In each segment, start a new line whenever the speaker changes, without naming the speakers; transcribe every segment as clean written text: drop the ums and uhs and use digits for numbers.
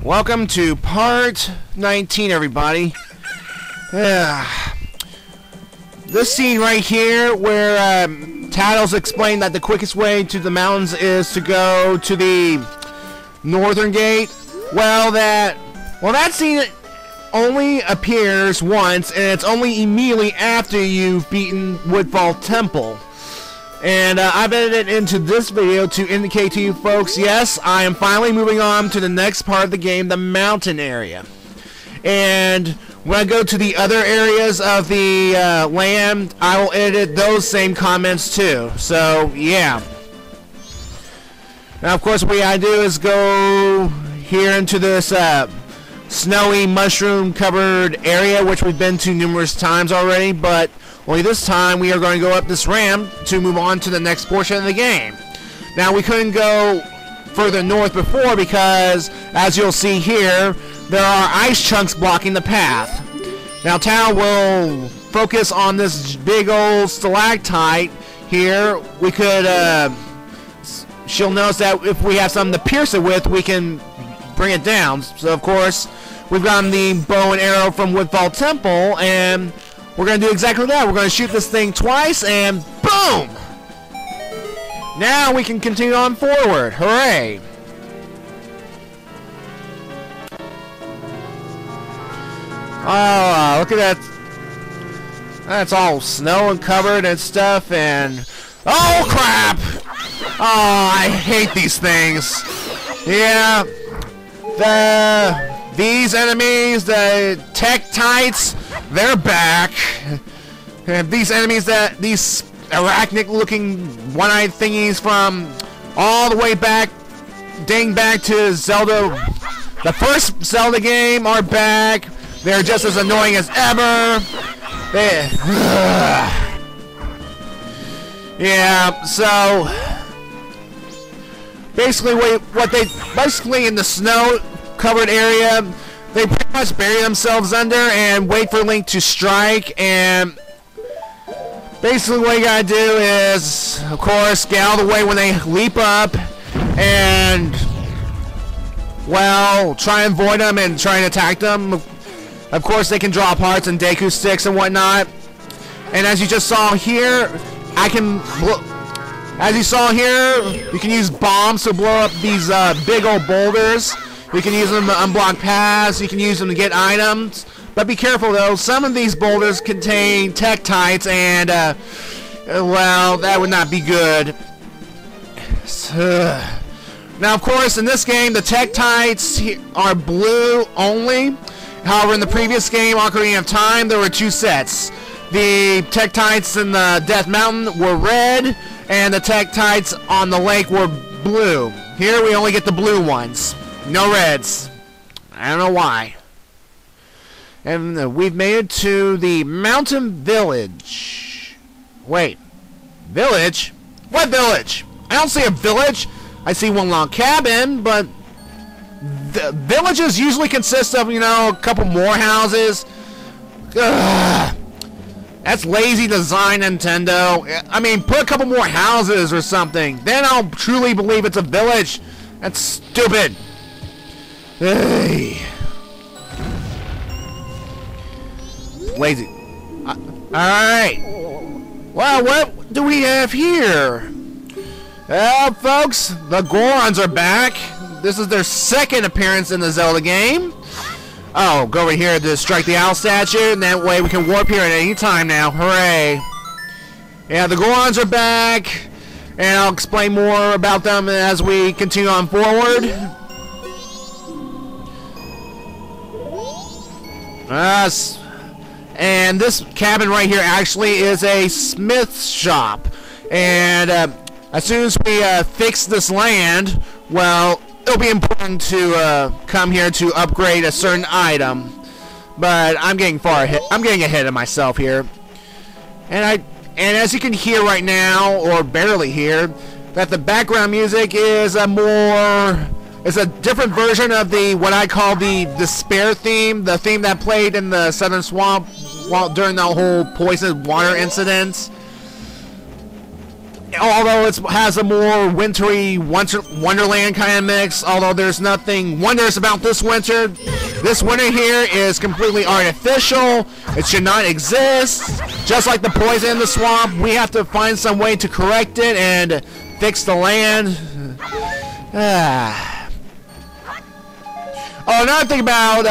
Welcome to part 19, everybody. This scene right here where Tattles explained that the quickest way to the mountains is to go to the northern gate. Well, that scene only appears once, and it's only immediately after you've beaten Woodfall Temple. And I've edited it into this video to indicate to you folks, yes, I am finally moving on to the next part of the game, the mountain area. And when I go to the other areas of the land, I will edit those same comments too. So, yeah. Now, of course, what I do is go here into this snowy, mushroom-covered area, which we've been to numerous times already, but only this time we are going to go up this ramp to move on to the next portion of the game. Now, we couldn't go further north before because, as you'll see here, there are ice chunks blocking the path. Now, Tao will focus on this big old stalactite here. We could, she'll notice that if we have something to pierce it with, we can bring it down. So, of course, we've gotten the bow and arrow from Woodfall Temple, and we're going to do exactly that. We're going to shoot this thing twice, and boom! Now we can continue on forward. Hooray! Oh, look at that. That's all snow and covered and stuff, and oh, crap! Oh, I hate these things. Yeah. These enemies, the Tektites, they're back. And these enemies, these arachnid-looking one-eyed thingies from all the way back, dating back to Zelda, the first Zelda game, are back. They're just as annoying as ever. Yeah, so basically in the snow-covered area, they pretty much bury themselves under and wait for Link to strike, and basically what you gotta do is, of course, get out of the way when they leap up, and, well, try and avoid them and try and attack them. Of course, they can drop hearts and Deku sticks and whatnot. And as you just saw here, you can use bombs to blow up these big old boulders. You can use them to unblock paths, you can use them to get items. But be careful though, some of these boulders contain Tektites, and well, that would not be good. Now, of course, in this game, the Tektites are blue only. However, in the previous game, Ocarina of Time, there were two sets. The Tektites in the Death Mountain were red, and the Tektites on the lake were blue. Here, we only get the blue ones. No reds. I don't know why. And we've made it to the mountain village. Wait. Village? What village? I don't see a village. I see one log cabin, but the villages usually consist of, you know, a couple more houses. Ugh. That's lazy design, Nintendo. I mean, put a couple more houses or something. Then I'll truly believe it's a village. That's stupid. Hey. Lazy. Alright. Well, what do we have here? Well, folks, the Gorons are back. This is their second appearance in the Zelda game. Oh, go over here to strike the owl statue, and that way we can warp here at any time now. Hooray. Yeah, the Gorons are back, and I'll explain more about them as we continue on forward. And this cabin right here actually is a smith's shop. And as soon as we fix this land, well, it'll be important to come here to upgrade a certain item. But I'm getting far ahead. I'm getting ahead of myself here. And as you can hear right now, or barely hear, that the background music is it's a different version of what I call the despair theme, the theme that played in the Southern Swamp during the whole poisoned water incident. although it has a more wintry Wonderland kind of mix, although there's nothing wondrous about this winter. This winter here is completely artificial. It should not exist. Just like the poison in the swamp, we have to find some way to correct it and fix the land. Oh, another thing about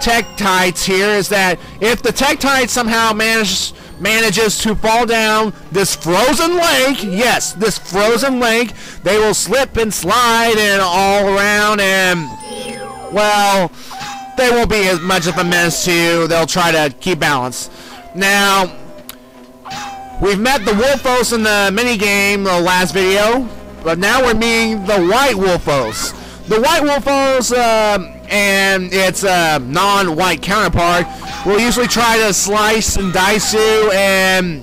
Tektites here is that if the Tektites somehow manages to fall down this frozen lake, yes, this frozen lake, they will slip and slide and all around, and well, they won't be as much of a mess to you. They'll try to keep balance. Now, we've met the Wolfos in the minigame, the last video, but now we're meeting the White Wolfos. The White Wolfos and its non-white counterpart will usually try to slice and dice you, and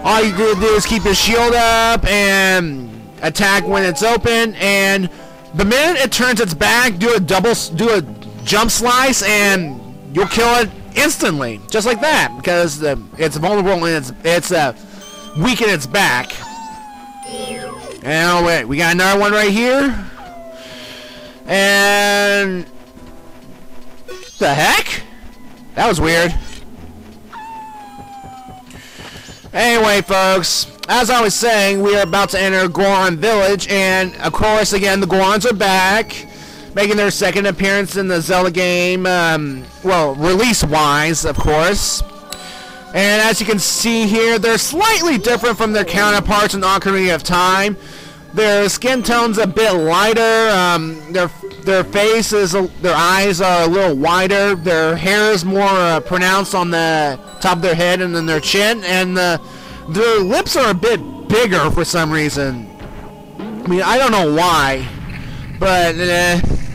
all you do is keep your shield up and attack when it's open, and the minute it turns its back, do a jump slice, and you'll kill it instantly, just like that, because it's vulnerable and it's weak in its back. And oh wait, we got another one right here. And the heck? That was weird. Anyway, folks, as I was saying, we are about to enter Goron Village, and of course, again, the Gorons are back, making their second appearance in the Zelda game, well, release-wise, of course. And as you can see here, they're slightly different from their counterparts in Ocarina of Time. Their skin tone's a bit lighter, their faces, their eyes are a little wider, their hair is more pronounced on the top of their head and then their chin, and their lips are a bit bigger for some reason. I mean, I don't know why, but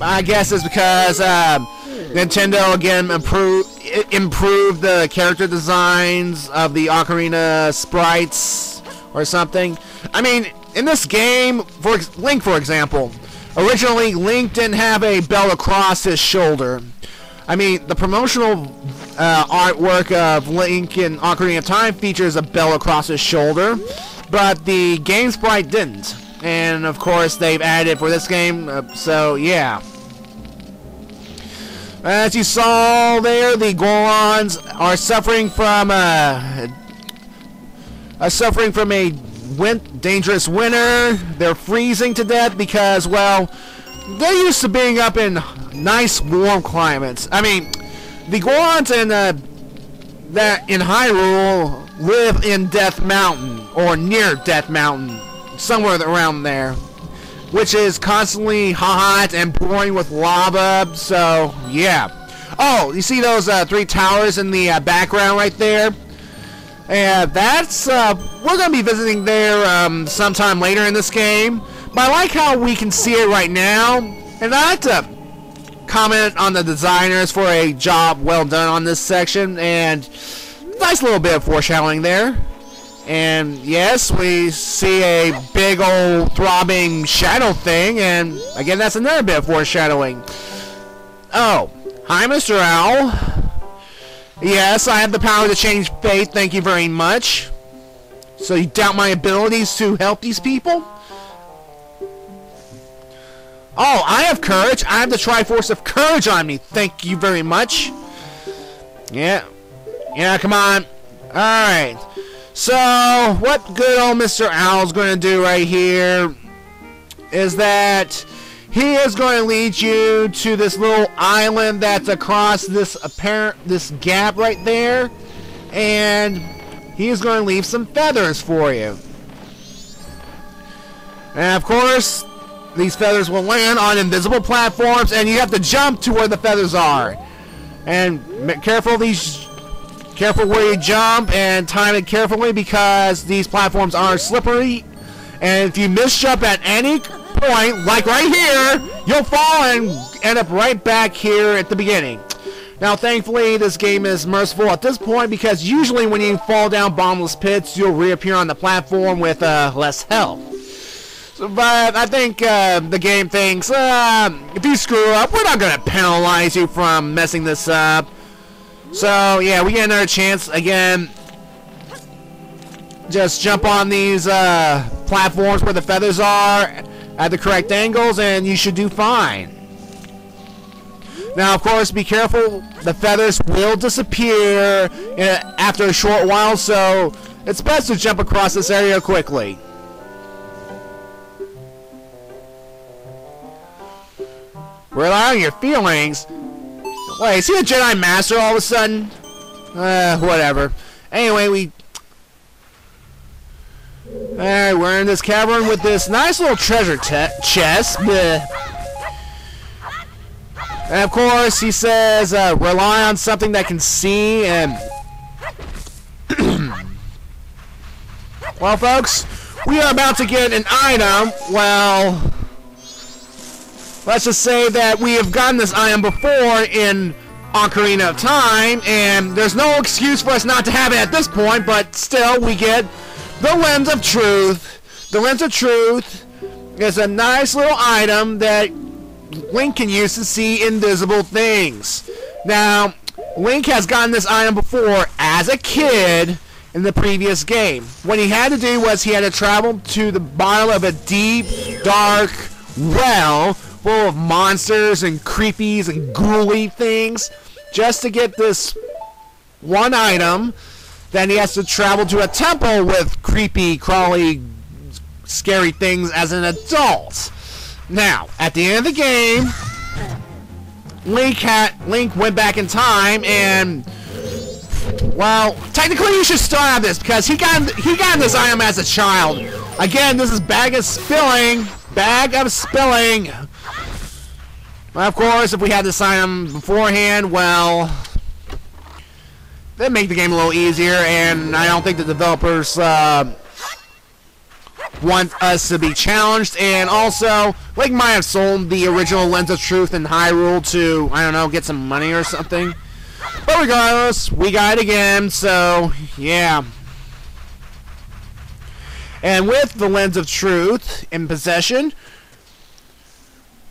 I guess it's because Nintendo again improved the character designs of the Ocarina sprites or something. I mean, in this game, for Link, for example, originally Link didn't have a belt across his shoulder. I mean, the promotional artwork of Link in Ocarina of Time features a belt across his shoulder, but the game sprite didn't. And of course, they've added it for this game, so yeah. As you saw there, the Gorons are suffering from a dangerous winter. They're freezing to death because, well, they're used to being up in nice warm climates. I mean, the Gorons in Hyrule live in Death Mountain, or near Death Mountain, somewhere around there, which is constantly hot and pouring with lava. So yeah. Oh, you see those 3 towers in the background right there? And that's, we're going to be visiting there sometime later in this game. But I like how we can see it right now. And I like to comment on the designers for a job well done on this section. And nice little bit of foreshadowing there. And yes, we see a big old throbbing shadow thing. And again, that's another bit of foreshadowing. Oh, hi, Mr. Owl. Yes, I have the power to change fate, thank you very much. So you doubt my abilities to help these people? Oh, I have courage. I have the Triforce of Courage on me, thank you very much. Yeah, come on. Alright. So, what good old Mr. Owl's going to do right here is that he is going to lead you to this little island that's across this gap right there, and he is going to leave some feathers for you. And of course, these feathers will land on invisible platforms, and you have to jump to where the feathers are. And careful where you jump, and time it carefully, because these platforms are slippery, and if you misjump at any point, like right here, you'll fall and end up right back here at the beginning. Now, thankfully, this game is merciful at this point, because usually when you fall down bottomless pits, you'll reappear on the platform with less health. So, but I think the game thinks, if you screw up, we're not going to penalize you from messing this up. So, yeah, we get another chance again. just jump on these platforms where the feathers are at the correct angles, and you should do fine. Now, of course, be careful. The feathers will disappear after a short while, so it's best to jump across this area quickly. Rely on your feelings. Wait, is he a Jedi Master all of a sudden? Whatever. Anyway, Alright, we're in this cavern with this nice little treasure chest. Bleh. And of course, he says, rely on something that can see, and... well, folks, we are about to get an item. Well, let's just say that we have gotten this item before in Ocarina of Time, and there's no excuse for us not to have it at this point, but still, we get the Lens of Truth. The Lens of Truth is a nice little item that Link can use to see invisible things. Now, Link has gotten this item before as a kid in the previous game. What he had to do was he had to travel to the bottom of a deep, dark well full of monsters and creepies and ghouly things just to get this one item. Then he has to travel to a temple with creepy, crawly, scary things as an adult. Now, at the end of the game, Link went back in time, and well, technically you should still have this because he got this item as a child. Again, this is bag of spilling. Well, of course, if we had this item beforehand, well, that'd make the game a little easier, and I don't think the developers want us to be challenged. And also, Link might have sold the original Lens of Truth in Hyrule to, I don't know, get some money or something. But regardless, we got it again, so yeah. And with the Lens of Truth in possession,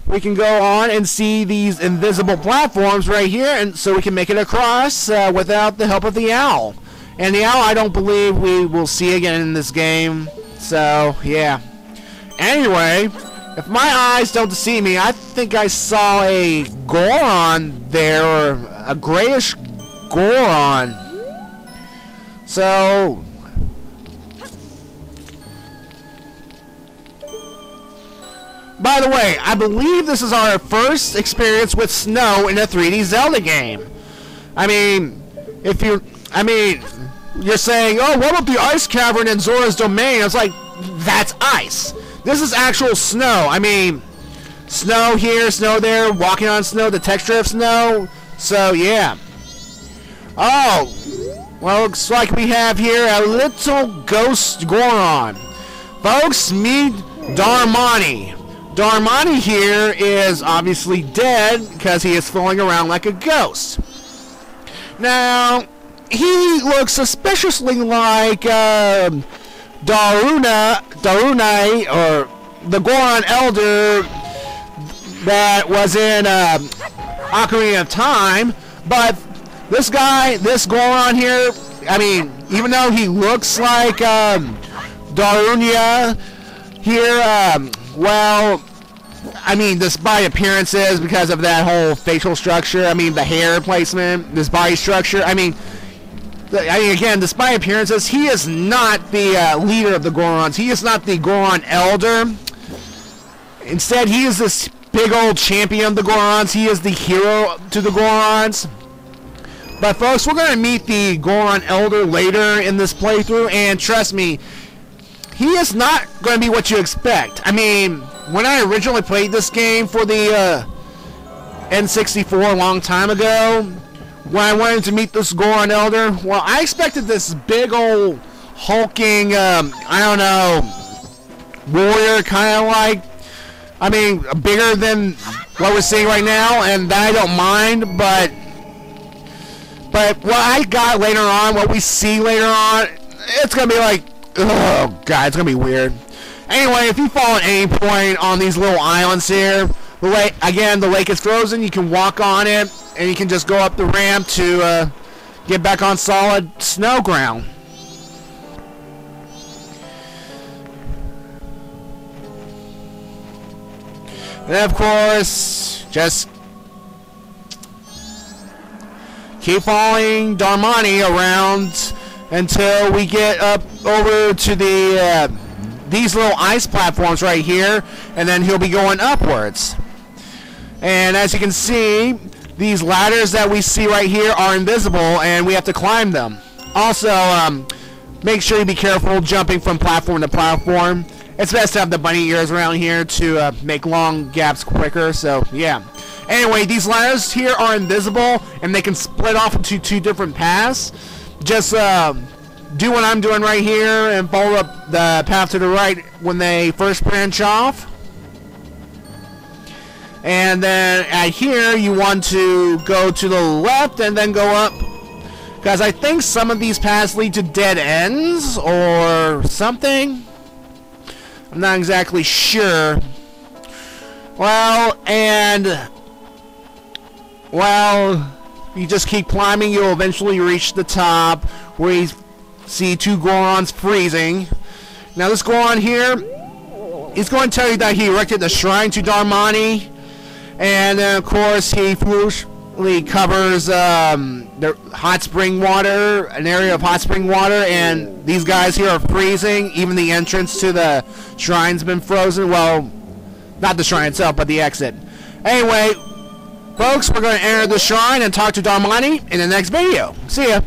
we can go on and see these invisible platforms right here, and so we can make it across without the help of the owl. And the owl, I don't believe we will see again in this game. So, yeah. Anyway, if my eyes don't deceive me, I think I saw a Goron there, or a grayish Goron. So, by the way, I believe this is our first experience with snow in a 3D Zelda game. I mean, you're saying, oh, what about the ice cavern in Zora's Domain? I was like, that's ice. This is actual snow. I mean, snow here, snow there, walking on snow, the texture of snow. So, yeah. Oh, well, looks like we have here a little ghost Goron. Folks, meet Darmani. Darmani here is obviously dead because he is floating around like a ghost. Now, he looks suspiciously like Darunai, or the Goron Elder that was in Ocarina of Time. But this guy, this Goron here, I mean, even though he looks like Darunia here, well, I mean, despite appearances, because of that whole facial structure, I mean, the hair placement, this body structure, I mean, again, despite appearances, he is not the leader of the Gorons. He is not the Goron Elder. Instead, he is this big old champion of the Gorons. He is the hero to the Gorons. But, folks, we're going to meet the Goron Elder later in this playthrough, and trust me, he is not going to be what you expect. I mean, when I originally played this game for the N64 a long time ago, when I wanted to meet this Goron Elder, well, I expected this big old hulking, I don't know, warrior, kind of like, I mean, bigger than what we're seeing right now, and that I don't mind, but what I got later on, what we see later on, it's going to be like, oh, God, it's going to be weird. Anyway, if you fall at any point on these little islands here, the lake, again, the lake is frozen, you can walk on it, and you can just go up the ramp to get back on solid snow ground. And of course, just keep following Darmani around until we get up over to the these little ice platforms right here, and then he'll be going upwards. And as you can see, these ladders that we see right here are invisible, and we have to climb them. Also, make sure you be careful jumping from platform to platform. It's best to have the bunny ears around here to make long gaps quicker, so yeah. Anyway, these ladders here are invisible, and they can split off into 2 different paths. Just do what I'm doing right here and follow up the path to the right when they first branch off. And then at here, you want to go to the left and then go up, because I think some of these paths lead to dead ends or something. I'm not exactly sure. Well, you just keep climbing, you'll eventually reach the top where you see 2 Gorons freezing. Now this Goron here, he's going to tell you that he erected the shrine to Darmani, and then of course he foolishly covers the hot spring water, an area of hot spring water, and these guys here are freezing. Even the entrance to the shrine's been frozen. Well, not the shrine itself, but the exit. Anyway, folks, we're going to enter the shrine and talk to Darmani in the next video. See ya.